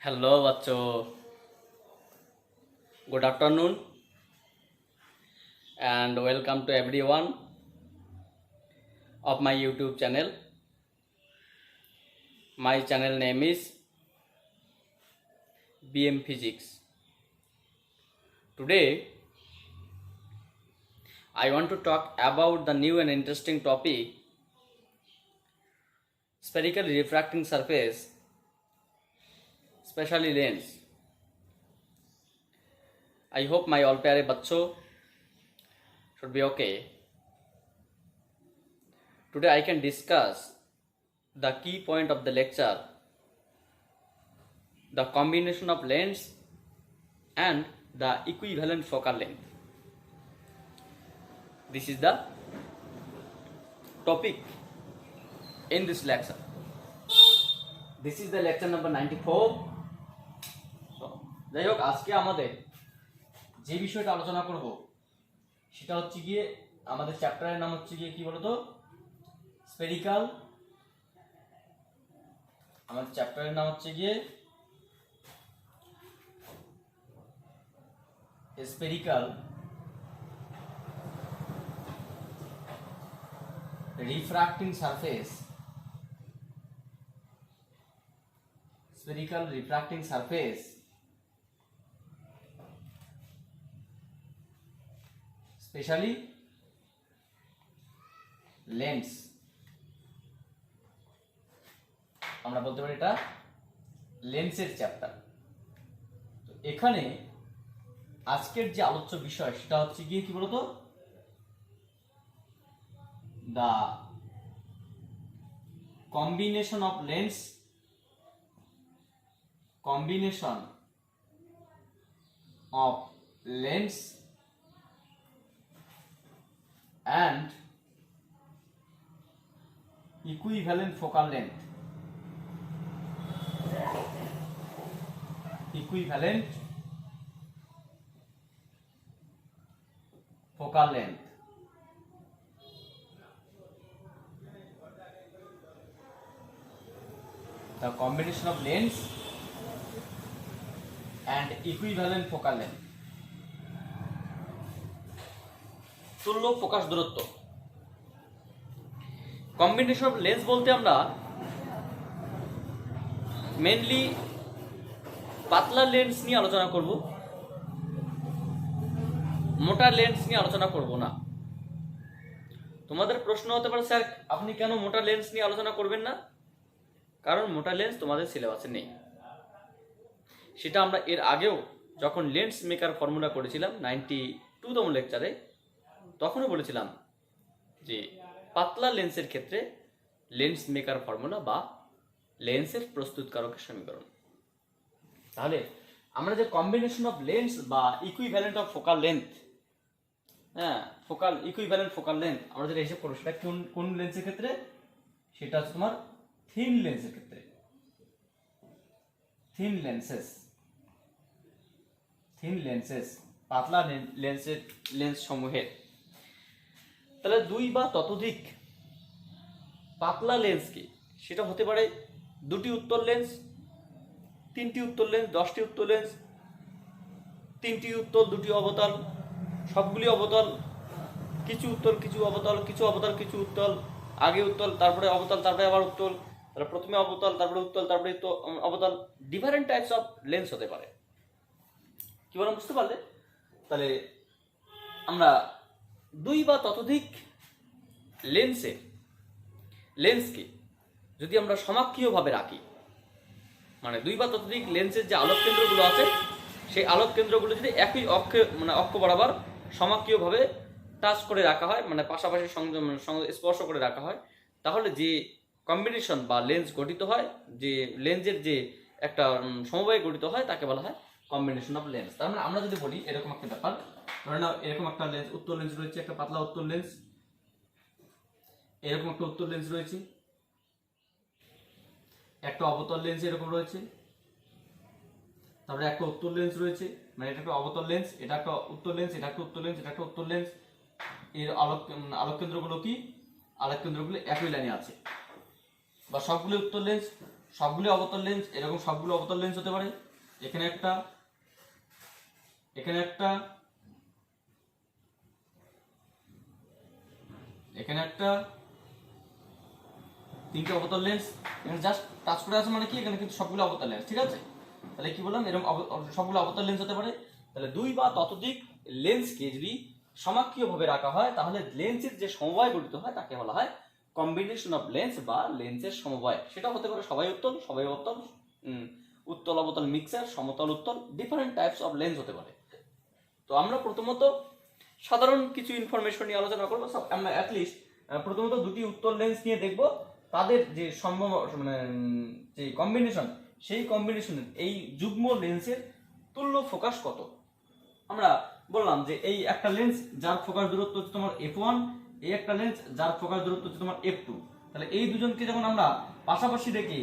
Hello बच्चों, good afternoon and welcome to everyone of my YouTube channel. My channel name is BM Physics. Today I want to talk about the new and interesting topic, spherical refracting surface, especially lens. I hope my all प्यारे बच्चों should be okay. Today I can discuss the key point of the lecture, the combination of lens and the equivalent focal length. This is the topic in this lecture. This is the lecture number 94. So, যাই হোক আজকে আমাদের যে বিষয়টা আলোচনা করব সেটা হচ্ছে গিয়ে আমাদের চ্যাপ্টারের নাম হচ্ছে গিয়ে কি বলতো স্ফেরিক্যাল। আমাদের চ্যাপ্টারের নাম হচ্ছে গিয়ে spherical refracting surface, spherical refracting surface, especially lens. আমরা বলতে পারি এটা লেন্সের চ্যাপ্টার। তো এখানে আজকের যে আলোচ্য বিষয় সেটা হচ্ছে গিয়ে কি বলতো the combination of lens and equivalent focal length. Equivalent focal length. The combination of lens and equivalent focal length. তুল্য ফোকাস দূরত্ব। কম্বিনেশন অফ লেন্স বলতে আমরা মেইনলি পাতলা লেন্স নিয়ে আলোচনা করব, মোটা লেন্স নিয়ে আলোচনা করব না। তোমাদের প্রশ্ন হতে পারে, স্যার আপনি কেন মোটা লেন্স নিয়ে আলোচনা করবেন না? কারণ মোটা লেন্স তোমাদের সিলেবাসে নেই। সেটা আমরা এর আগেও যখন লেন্স মেকার ফর্মুলা করেছিলাম 92তম লেকচারে, তখনও বলেছিলাম যে পাতলা লেন্সের ক্ষেত্রে লেন্স মেকার ফর্মুলা বা লেন্সের প্রস্তুতকারকের সমীকরণ। তাহলে আমরা যে কম্বিনেশন অফ লেন্স বা equivalent of focal length, equivalent focal length আমরা যেটা হিসেব করবো সেটা কোন লেন্সের ক্ষেত্রে? সেটা হচ্ছে তোমার থিন লেন্সের ক্ষেত্রে। থিন লেন্সেস পাতলা লেন্স সমূহের। তাহলে দুই বা ততোধিক পাতলা লেন্স কি? সেটা হতে পারে দুটি উত্তল লেন্স, তিনটি উত্তল লেন্স, 10টি উত্তল লেন্স, তিনটি উত্তল, দুটি অবতল, সবগুলি অবতল, কিছু উত্তল কিছু অবতল, কিছু অবতল কিছু উত্তল, আগে উত্তল তারপরে অবতল তারপরে আবার উত্তল, তারপরে প্রথমে অবতল তারপরে উত্তল তারপরে অবতল। ডিফারেন্ট টাইপস অফ লেন্স হতে পারে। কি বললাম বুঝতে পারলে? তাহলে আমরা দুই বা ততোধিক লেন্সকে যদি আমরা সমাক্ষীয়ভাবে রাখি, মানে দুই বা ততোধিক লেন্সের যে আলোক কেন্দ্রগুলো আছে সেই আলোক কেন্দ্রগুলো যদি একই অক্ষ বরাবর সমাক্ষীয়ভাবে টাচ করে রাখা হয়, মানে পাশাপাশি স্পর্শ করে রাখা হয়, তাহলে যে কম্বিনেশন বা লেন্স গঠিত হয়, যে লেন্সের যে একটা সমবায় গঠিত হয় তাকে বলা হয় কম্বিনেশন অফ লেন্স। তার মানে আমরা যদি বলি এরকম একটা ব্যাপার, ধরে নাও এরকম একটা লেন্স, উত্তল লেন্স রয়েছে, একটা পাতলা উত্তল লেন্স, এরকম একটা উত্তল লেন্স রয়েছে, একটা অবতল লেন্স এরকম রয়েছে, তারপরে একটা উত্তল লেন্স রয়েছে, মানে এটা একটা অবতল লেন্স, এটা একটা উত্তল লেন্স, এটা একটা উত্তল লেন্স, এটা একটা উত্তল লেন্স। এর আলোক কেন্দ্রগুলো কি? আলোক কেন্দ্রগুলো একই লাইনে আছে, বা সবগুলো উত্তল লেন্স সবগুলো অবতল লেন্স, এরকম সবগুলো অবতল লেন্স হতে পারে। এখানে একটা, এখানে একটা, এখানে একটা, তিনটে অবতল লেন্স। এখানে জাস্ট টাচ করে আছে মানে কি, এখানে কিন্তু সবগুলো অবতল লেন্স, ঠিক আছে। তাহলে কি বললাম, এরকম সবগুলো অবতল লেন্স হতে পারে। তাহলে দুই বা ততোধিক লেন্সকে যদি সমাক্ষীয়ভাবে রাখা হয় তাহলে লেন্সের যে সমবায় গঠিত হয় তাকে বলা হয় কম্বিনেশন অফ লেন্স বা লেন্সের সমবায়। সেটা হতে পারে সবাই উত্তল, সবাই অবতল, উত্তল অবতল মিক্সার, সমতল উত্তল, ডিফারেন্ট টাইপস অফ লেন্স হতে পারে। তো আমরা প্রথমত সাধারণ কিছু ইনফরমেশন নিয়ে আলোচনা করবো। আমরা অ্যাটলিস্ট প্রথমত দুটি উত্তল লেন্স নিয়ে দেখব, তাদের যে সম্ভব মানে যে কম্বিনেশন, সেই কম্বিনেশনের এই যুগ্ম লেন্সের তুল্য ফোকাস কত। আমরা বললাম যে এই একটা লেন্স যার ফোকাস দূরত্ব হচ্ছে তোমার f1, এই একটা লেন্স যার ফোকাস দূরত্ব হচ্ছে তোমার f2। তাহলে এই দুজনকে যখন আমরা পাশাপাশি রেখে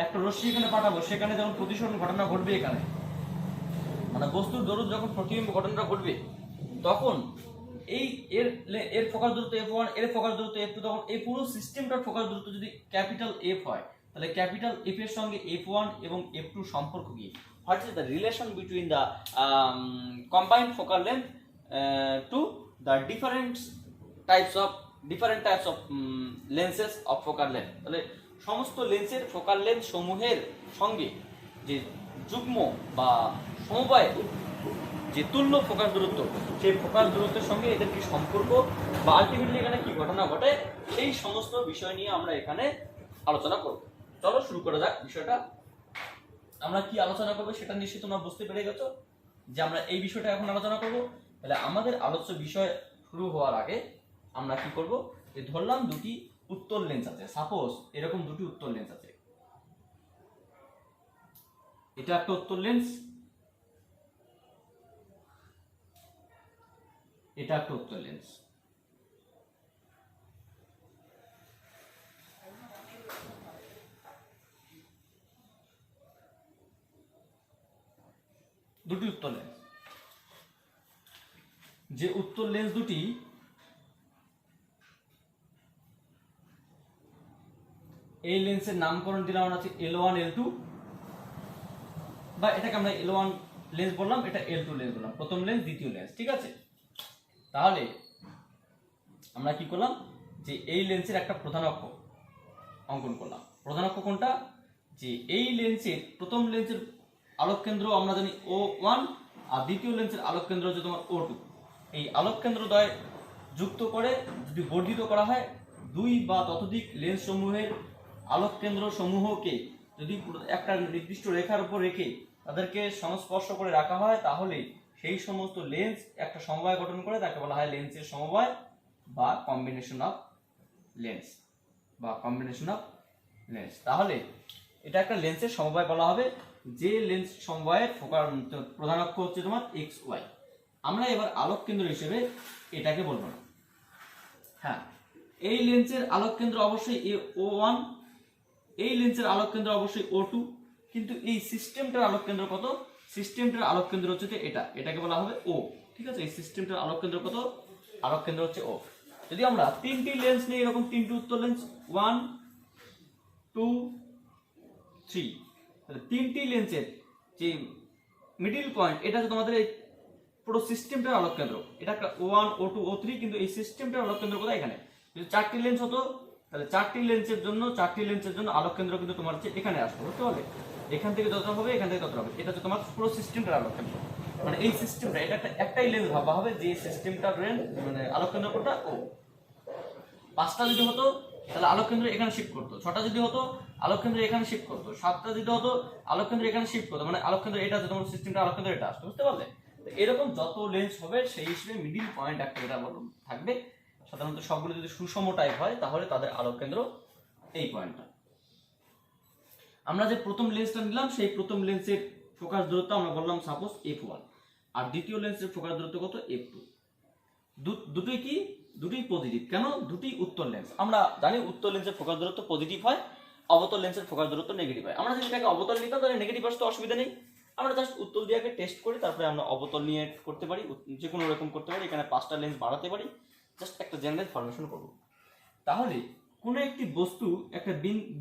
একটা রশ্মি এখানে পাঠাবো, সেখানে যখন প্রতিসরণ ঘটনা ঘটবে, এখানে মানে বস্তুর দরুদ যখন প্রতিবিম্ব ঘটনাটা ঘটবে, তখন এই এর এর ফোকাস দূরত্ব f1, এর ফোকাস দূরত্ব f2, তখন এই পুরো সিস্টেমটার ফোকাস দূরত্ব যদি ক্যাপিটাল F হয়, তাহলে ক্যাপিটাল F এর সঙ্গে f1 এবং f2 সম্পর্ক কি, what is the relation between the combined focal length to the different types of lenses of focal length. তাহলে সমস্ত লেন্সের ফোকাল লেন্থ সমূহের সঙ্গে যে যুগ্ম বা সমবায় যে তুল্য ফোকাস দূরত্ব, সেই ফোকাস দূরত্বের সঙ্গে এদের কি সম্পর্ক বা আলটিমেটলি এখানে কি ঘটনা ঘটে, সেই সমস্ত বিষয় নিয়ে আমরা এখানে আলোচনা করব। চলো শুরু করা যাক বিষয়টা। আমরা কি আলোচনা করবো সেটা নিশ্চয়ই তোমরা বুঝতে পেরে গেছো যে আমরা এই বিষয়টা এখন আলোচনা করব। তাহলে আমাদের আলোচ্য বিষয় শুরু হওয়ার আগে আমরা কি করব, যে ধরলাম দুটি উত্তল লেন্স আছে, সাপোজ এরকম দুটি উত্তল লেন্স আছে, এটা একটা উত্তল লেন্স, এটা একটা উত্তল লেন্স। দুটি উত্তল লেন্স, যে উত্তল লেন্স দুটি এই লেন্সের নামকরণ দিলাম আমরা হচ্ছে L1 L2, বা এটাকে আমরা L1 লেন্স বললাম, এটা L2 লেন্স বললাম, প্রথম লেন্স দ্বিতীয় লেন্স, ঠিক আছে। তাহলে আমরা কি করলাম, যে এই লেন্সের একটা প্রধান অক্ষ অঙ্কন করলাম। প্রধান অক্ষ কোনটা, যে এই লেন্সের প্রথম লেন্সের আলোক কেন্দ্র আমরা জানি O1, আর দ্বিতীয় লেন্সের আলোক কেন্দ্র হচ্ছে তোমার O2। এই আলোক কেন্দ্র দ্বয় যুক্ত করে যদি বর্ধিত করা হয়, দুই বা ততোধিক লেন্স সমূহের আলোক কেন্দ্র সমূহকে যদি একটা নির্দিষ্ট রেখার উপর রেখে তাদেরকে সংস্পর্শ করে রাখা হয়, তাহলে সেই সমস্ত লেন্স একটা সমবায় গঠন করে, তাকে বলা হয় লেন্সের সমবায় বা কম্বিনেশন অফ লেন্স বা কম্বিনেশন অফ লেন্স। তাহলে এটা একটা লেন্সের সমবায় বলা হবে, যে লেন্স সমবায়ের ফোকাস প্রধান অক্ষ হচ্ছে তোমার এক্স ওয়াই। আমরা এবার আলোক কেন্দ্র হিসেবে এটাকে বলবো না। হ্যাঁ, এই লেন্সের আলোক কেন্দ্র অবশ্যই O1, এই লেন্সের আলোক কেন্দ্র অবশ্যই O2, কিন্তু এই সিস্টেমটার আলোক কেন্দ্র কত, সিস্টেমটার আলোক কেন্দ্র হচ্ছে এটা, এটাকে বলা হবে O, ঠিক আছে। এই সিস্টেমটার আলোক কেন্দ্র কত, আলোক কেন্দ্র হচ্ছে O। যদি আমরা তিনটি লেন্স নিই, এরকম তিনটি উত্তল লেন্স 1 2 3, তাহলে তিনটি লেন্সের যে মিডিল পয়েন্ট, এটা হচ্ছে তোমাদের এই পুরো সিস্টেমটার আলোক কেন্দ্র। এটা একটা O1 O2 O3, কিন্তু এই সিস্টেমটার আলোক কেন্দ্র কোথায়, এখানে। যদি চারটি লেন্স হতো, তাহলে চারটি লেন্সের জন্য আলোক কেন্দ্র কিন্তু তোমার হচ্ছে এখানে আসতো, বুঝতে পারলে। এখান থেকে যতটা হবে, এখান থেকে ততটা হবে। এটা হচ্ছে তোমার পুরো সিস্টেমটার আলোক কেন্দ্র, মানে এই সিস্টেমটা, এটা একটাই লেন্স ভাবা হবে যে সিস্টেমটার মানে আলোক কেন্দ্র কোনটা, ও। পাঁচটা যদি হতো তাহলে আলোক কেন্দ্র এখানে শিফট করতো, ছটা যদি হতো আলোক কেন্দ্র এখানে শিফট করতো, সাতটা যদি হতো আলোক কেন্দ্র এখানে শিফট করতো, মানে আলোক কেন্দ্র এটা তোমার সিস্টেমটা আলোক কেন্দ্র এটা আসতো, বুঝতে পারলে। এরকম যত লেন্স হবে সেই হিসেবে মিডিল পয়েন্ট একটা এটা থাকবে। সাধারণত সবগুলো যদি সুষম টাইপ হয় তাহলে তাদের আলোক কেন্দ্র এই পয়েন্টটা। আমরা যে প্রথম লেন্সটা নিলাম, সেই প্রথম লেন্সের ফোকাস দূরত্ব আমরা বললাম সাপোজ f1, আর দ্বিতীয় লেন্সের ফোকাস দূরত্ব কত, f2। দুটোই কি, দুটোই পজিটিভ। কেন, দুটি উত্তল লেন্স। আমরা জানি উত্তল লেন্সের ফোকাস দূরত্ব পজিটিভ হয়, অবতল লেন্সের ফোকাস দূরত্ব নেগেটিভ হয়। আমরা যদি এটাকে অবতল নিতাম তাহলে নেগেটিভ আসতে অসুবিধা নেই, আমরা জাস্ট উত্তল দিয়ে টেস্ট করি, তারপরে আমরা অবতল নিয়ে করতে পারি, যে কোনো রকম করতে পারি। এখানে 5টা লেন্স বাড়াতে পারি, জাস্ট একটা জেনারেল ফরমেশন করব। তাহলে কোনো একটি বস্তু, একটা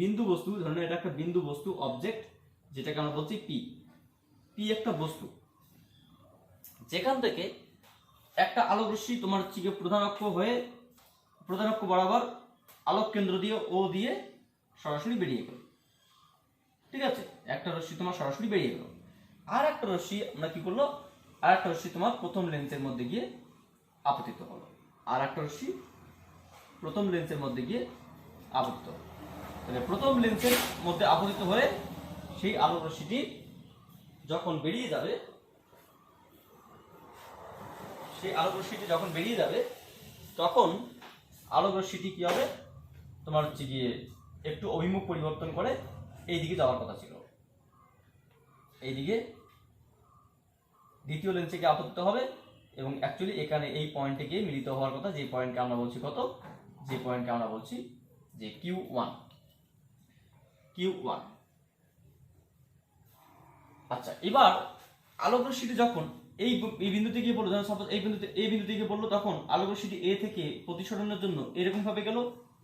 বিন্দু বস্তু, ধরুন এটা একটা বিন্দু বস্তু অবজেক্ট, যেটাকে আমরা বলছি পি। পি একটা বস্তু, যেখান থেকে একটা আলোক রশ্মি তোমার হচ্ছে প্রধান অক্ষ হয়ে, প্রধান অক্ষ বরাবর আলোক কেন্দ্র দিয়ে ও দিয়ে সরাসরি বেরিয়ে গেল। ঠিক আছে, একটা রশ্মি তোমার সরাসরি বেরিয়ে গেল। আর একটা রশ্মি আমরা কি করলো, আর একটা রশ্মি তোমার প্রথম লেন্সের মধ্যে গিয়ে আপতিত হলো। আর একটা রশ্মি প্রথম লেন্সের মধ্যে গিয়ে আপতিত হলো। তাহলে প্রথম লেন্সের মধ্যে আপতিত হয়ে সেই আলোক রশ্মিটি যখন বেরিয়ে যাবে, সেই আলোক রশ্মিটি যখন বেরিয়ে যাবে, তখন আলোক রশ্মিটি কি হবে, তোমার হচ্ছে গিয়ে একটু অভিমুখ পরিবর্তন করে এই দিকে যাওয়ার কথা ছিল। এইদিকে দ্বিতীয় লেন্সে গিয়ে আপতিত হবে এবং অ্যাকচুয়ালি এখানে এই পয়েন্টে গিয়ে মিলিত হওয়ার কথা, যে পয়েন্টকে আমরা বলছি কত, যে পয়েন্টকে আমরা বলছি যে Q1। Q1। আচ্ছা, এবার আলোক রশ্মিটি যখন এই বিন্দুতে গিয়ে বললো, ধরুন সাপোজ এই বিন্দুতে গিয়ে বললো, তখন আলোক রশ্মিটি এ থেকে প্রতিসরণের জন্য এরকম ভাবে গেল।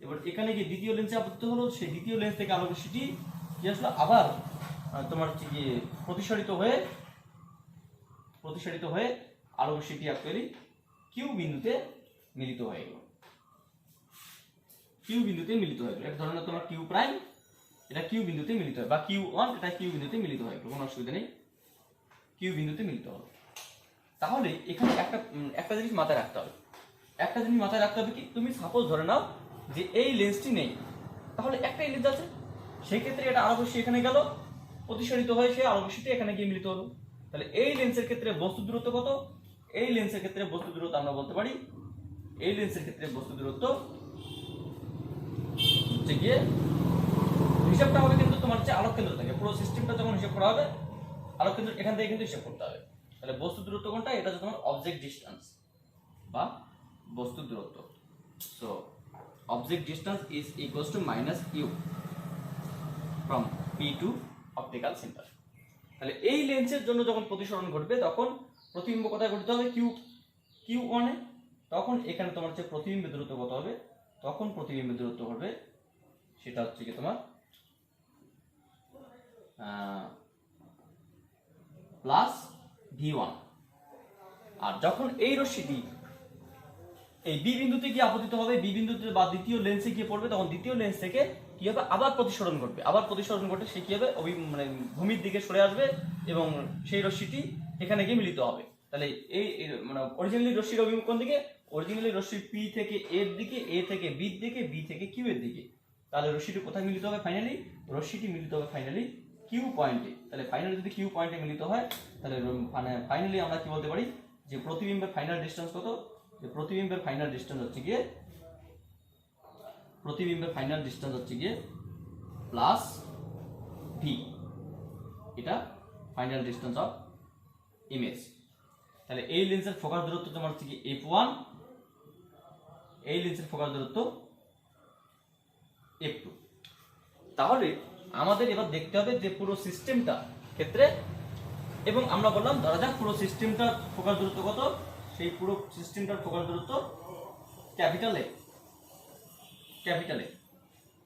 এবার এখানে গিয়ে দ্বিতীয় লেন্সে আপতিত হলো, সেই দ্বিতীয় লেন্স থেকে আলোক রশ্মিটি কি আসলো, আবার তোমার হচ্ছে গিয়ে প্রতিসরিত হয়ে আলোক রশ্মিটি অ্যাকচুয়ালি কিউ বিন্দুতে মিলিত হয়ে গেল। কিউ বিন্দুতে মিলিত হয়ে গেল। এক ধরনের তোমার কিউ প্রাইম, এটা কিউ বিন্দুতে মিলিত হয়, বা Q1 এটা কিউ বিন্দুতে মিলিত হয়ে গেল, কোনো অসুবিধা নেই, কিউ বিন্দুতে মিলিত হলো। তাহলে এখানে একটা জিনিস মাথায় রাখতে হবে, কি, তুমি সাপোজ ধরে নাও যে এই লেন্সটি নেই, তাহলে একটাই লেন্স আছে, সেই ক্ষেত্রে এটা আলোক রশ্মি এখানে গেল, প্রতিসরিত হয়ে সে আলোক রশ্মিটি এখানে গিয়ে মিলিত হলো। তাহলে এই লেন্সের ক্ষেত্রে বস্তু দূরত্ব কত, এই লেন্সের ক্ষেত্রে বস্তু দূরত্ব আমরা বলতে পারি, এই লেন্সের ক্ষেত্রে বস্তু দূরত্ব হচ্ছে গিয়ে, হিসাবটা হবে কিন্তু তোমার হচ্ছে আলোক কেন্দ্র থেকে, পুরো সিস্টেমটা যখন হিসাব করা হবে আলোক কেন্দ্র এখান থেকে কিন্তু হিসাব করতে হবে। তাহলে বস্তু দূরত্ব কোনটা, এটা হচ্ছে তোমার অবজেক্ট ডিসটেন্স বা বস্তু দূরত্ব। So object distance is equals to minus U from P to optical centre. তাহলে এই লেন্সের জন্য যখন প্রতিসরণ ঘটবে, তখন প্রতিবিম্ব কোথায় ঘটতে হবে, Q1 এ। তখন এখানে তোমার হচ্ছে প্রতিবিম্বের দূরত্ব কত হবে, তখন প্রতিবিম্বের দূরত্ব হবে সেটা হচ্ছে কি তোমার প্লাস V1। আর যখন এই রশ্মিটি এই বি বিন্দুতে গিয়ে আপতিত হবে, বি বিন্দুতে বা দ্বিতীয় লেন্সে গিয়ে পড়বে, তখন দ্বিতীয় লেন্স থেকে কি হবে, আবার প্রতিসরণ ঘটবে, সে কি হবে, মানে ভূমির দিকে সরে আসবে এবং সেই রশ্মিটি এখানে গিয়ে মিলিত হবে। তাহলে এই মানে অরিজিনালি রশ্মির অভিমুখ কোন দিকে, অরিজিনালি রশ্মি পি থেকে এর দিকে, এ থেকে বির দিকে, বি থেকে কিউ এর দিকে। তাহলে রশ্মিটি কোথায় মিলিত হবে, রশ্মিটি মিলিত হবে ফাইনালি কিউ পয়েন্টে। তাহলে ফাইনালি যদি কিউ পয়েন্টে মিলিত হয়, তাহলে মানে ফাইনালি আমরা কি বলতে পারি যে প্রতিবিম্বের ফাইনাল ডিসটেন্স কত, যে প্রতিবিম্বের ফাইনাল ডিসটেন্স হচ্ছে গিয়ে প্লাস ভি, এটা ফাইনাল ডিসটেন্স অফ ইমেজ। তাহলে এই লেন্সের ফোকাস দূরত্ব তোমার হচ্ছে কি f1, এই লেন্সের ফোকাস দূরত্ব f2। তাহলে আমাদের এবার দেখতে হবে যে পুরো সিস্টেমটা ক্ষেত্রে, এবং আমরা বললাম ধরা যাক পুরো সিস্টেমটার ফোকাস দূরত্ব কত, সেই পুরো সিস্টেমটার ফোকাস দূরত্ব ক্যাপিটাল এ,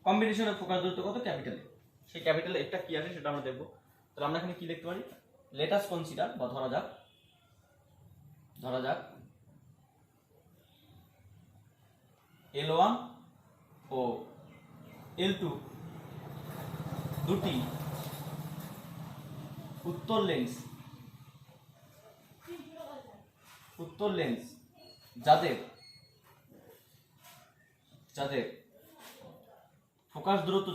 কম্বিনেশনের ফোকাস দূরত্ব কত, ক্যাপিটাল এ। সেই ক্যাপিটাল এটা কি আছে সেটা আমরা দেখবো। তাহলে আমরা এখানে কি লিখতে পারি, লেট আস কনসিডার, বা ধরা যাক L1 ও L2 দুটি উত্তর লেন্স যাদের ফোকাস দূরত্ব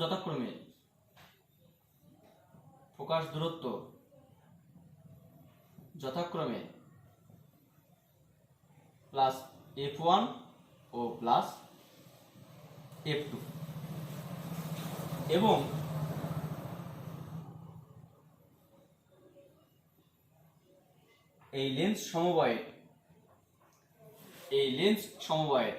যথাক্রমে প্লাস f1 ও প্লাস f2, এবং এই লেন্স সমবায়ের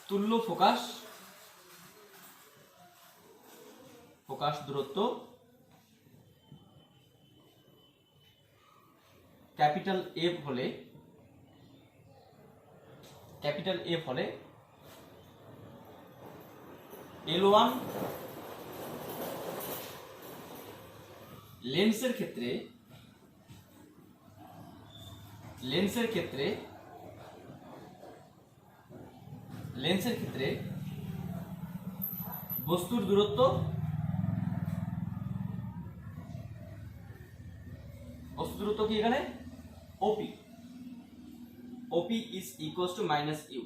তুল্য ফোকাস দূরত্ব ক্যাপিটাল এফ হলে L1 লেন্সের ক্ষেত্রে বস্তুর দূরত্ব কি এখানে OP is equals to minus u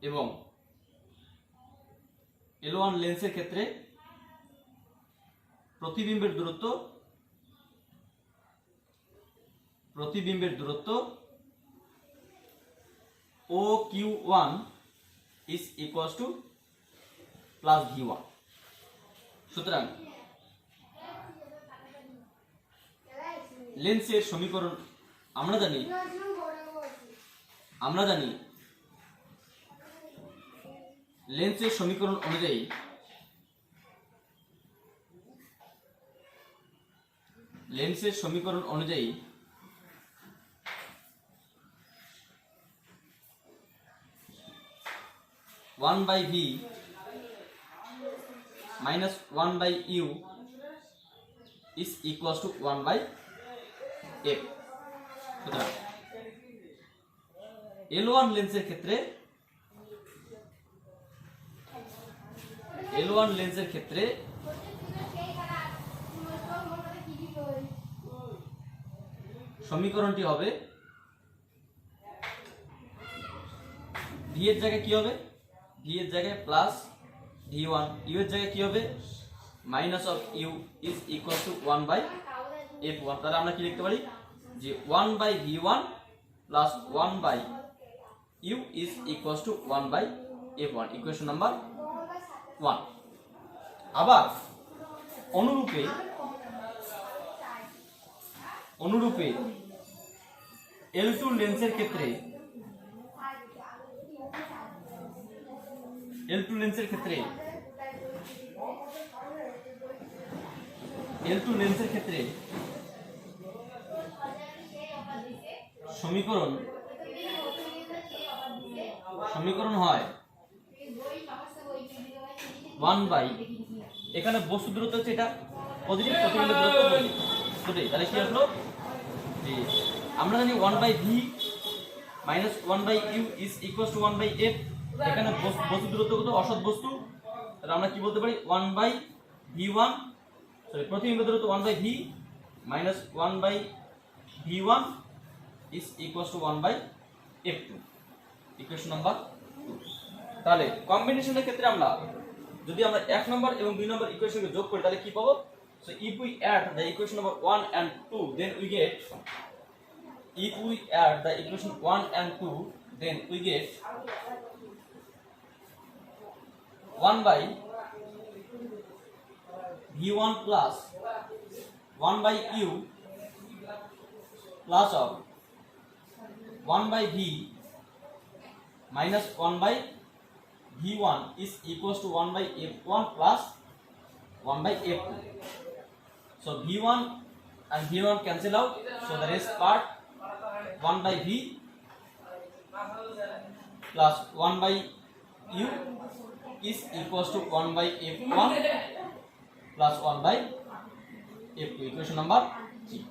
এবং L1 লেন্সের ক্ষেত্রে প্রতিবিম্বের দূরত্ব OQ1 is equals to plus V1। সুতরাং লেন্সের সমীকরণ আমরা জানি লেন্সের সমীকরণ অনুযায়ী one by V minus one by U is equal to one by F. সুতরাং L1 লেন্সের ক্ষেত্রে সমীকরণটি হবে v এর জায়গায় কি হবে, v এর জায়গায় প্লাস v1, u এর জায়গায় কি হবে minus of u is equal to 1 by f1। তাহলে আমরা কি লিখতে পারি যে 1 by v1 plus 1 by u is equal to 1 by f1, equation number 1। আবার অনুরূপে L2 লেন্সের ক্ষেত্রে সমীকরণ হয় 1 বাই, এখানে বস্তু দূরত্ব হচ্ছে এটা পজিটিভ, প্রতিবিম্ব দূরত্ব পজিটিভ। তাহলে কি আসলো যে আমরা জানি 1 by V minus 1 by U is equal to 1 by F. এখানে বস্তু দূরত্ব কত, অসৎ বস্তু, তাহলে আমরা কি বলতে পারি 1 বাই v1, সরি প্রতিবিম্ব দূরত্ব 1 by V minus 1 by v1 is equal to 1 by f2, equation number 2। তাহলে কম্বিনেশনের ক্ষেত্রে আমরা যদি আমরা 1 নম্বর এবং 2 নম্বর ইকুয়েশনকে যোগ করি তাহলে কি পাবো, so if we add the equation number 1 and 2 then we get 1 by v1 plus 1 by u plus of 1 by v minus 1 by v1 is equals to 1 by f1 plus 1 by f2. So v1 and v1 cancel out, so the rest part 1 by v plus 1 by u is equals to 1 by f1 plus 1 by f2, equation number 3।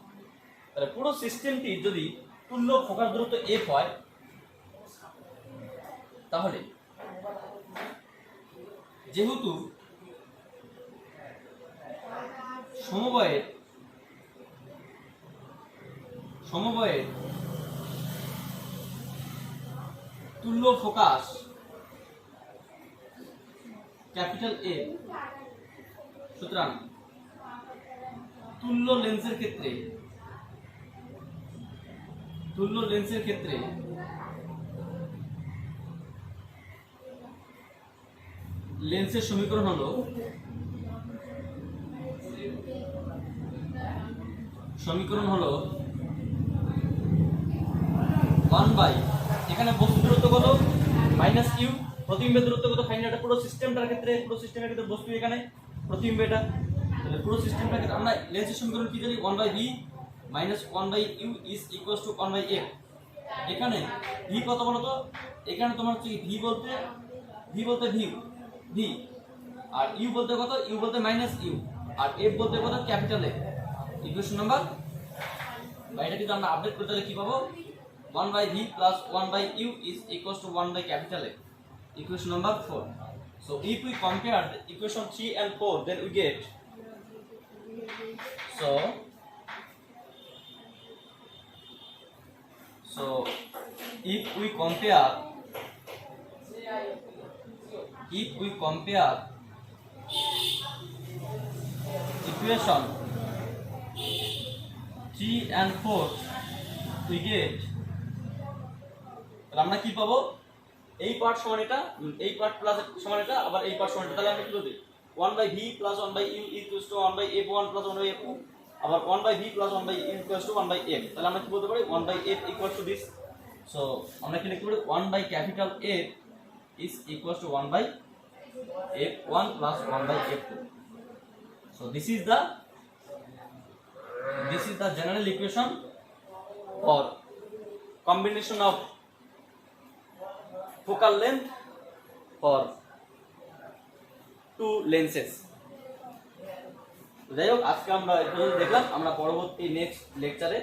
তাহলে পুরো সিস্টেমটি যদি তুল্য focus দূরত্ব f হয় তাহলে যেহেতু সমবায়ের তুল্য ফোকাস ক্যাপিটাল এ, সুতরাং তুল্য লেন্সের ক্ষেত্রে লেন্সের সমীকরণ হলো সমীকরণ হলো 1 বাই, এখানে বস্তু দূরত্ব কত মাইনাস ইউ, প্রতিবিম্বের দূরত্ব কত ফাইন্ড, এটা পুরো সিস্টেমের ক্ষেত্রে বস্তু এখানে প্রতিবিম্ব এটা পুরো সিস্টেমটাকে আমরা লেন্সের সমীকরণ কি জানি 1/v minus 1/u is equal two 1/f। এখানে v কত বলো তো, এখানে তোমার হচ্ছে v বলতে v আর u বলতে কত, u বলতে মাইনাস ইউ আর f বলতে কত ক্যাপিটাল এ। ইকুয়েশন নাম্বার বা এটা যদি আমরা আপডেট করতে তাহলে কি পাবো 1/v plus 1/u is equals to 1/A। Equation number 4. So if we compare the equation 3 and 4, then we get so if we compare equation 3 and 4, we get আমরা কি পাবো, এই পার্ট সমান এটা, এই পার্ট প্লাস সমান এটা, আবার এই পার্ট সমান এটা। তাহলে আমরা কি বলতে 1/v plus 1/u equals to 1/f1 plus 1/f2, আবার 1/v plus 1/u equals to 1/f। তাহলে আমরা কি বলতে পারি 1/f equals to this। So আমরা কি লিখতে পারি 1/F is equals to 1/f1 plus 1/f2। So this is the general equation for combination of focal length for two lenses। যাই হোক, আজকে আমরা দেখলাম, আমরা পরবর্তী নেক্সট লেকচারে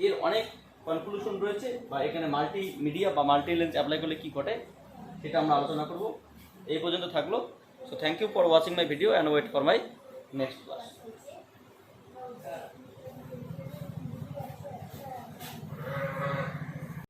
এর অনেক কনক্লুশন রয়েছে বা এখানে মাল্টিমিডিয়া বা মাল্টি লেন্স অ্যাপ্লাই করলে কি ঘটে সেটা আমরা আলোচনা করব। এই পর্যন্ত থাকলো। So thank you for watching my video and wait for my next class.